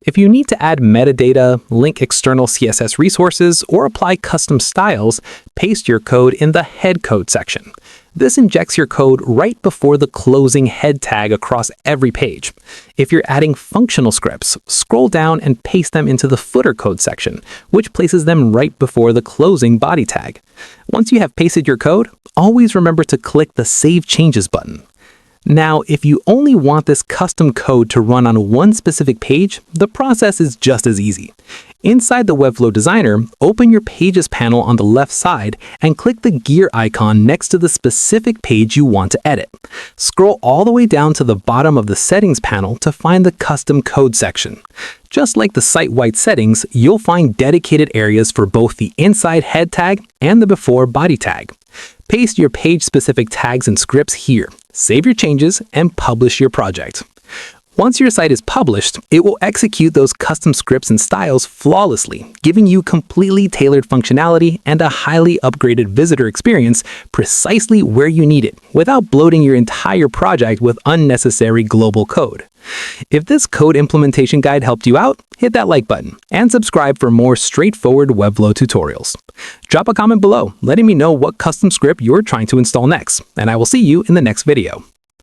If you need to add metadata, link external CSS resources, or apply custom styles, paste your code in the head code section. This injects your code right before the closing head tag across every page. If you're adding functional scripts, scroll down and paste them into the footer code section, which places them right before the closing body tag. Once you have pasted your code, always remember to click the Save Changes button. Now, if you only want this custom code to run on one specific page, the process is just as easy. Inside the Webflow Designer, open your Pages panel on the left side and click the gear icon next to the specific page you want to edit. Scroll all the way down to the bottom of the Settings panel to find the Custom Code section. Just like the site-wide settings, you'll find dedicated areas for both the inside head tag and the before body tag. Paste your page-specific tags and scripts here, save your changes, and publish your project. Once your site is published, it will execute those custom scripts and styles flawlessly, giving you completely tailored functionality and a highly upgraded visitor experience precisely where you need it, without bloating your entire project with unnecessary global code. If this code implementation guide helped you out, hit that like button and subscribe for more straightforward Webflow tutorials. Drop a comment below letting me know what custom script you're trying to install next, and I will see you in the next video.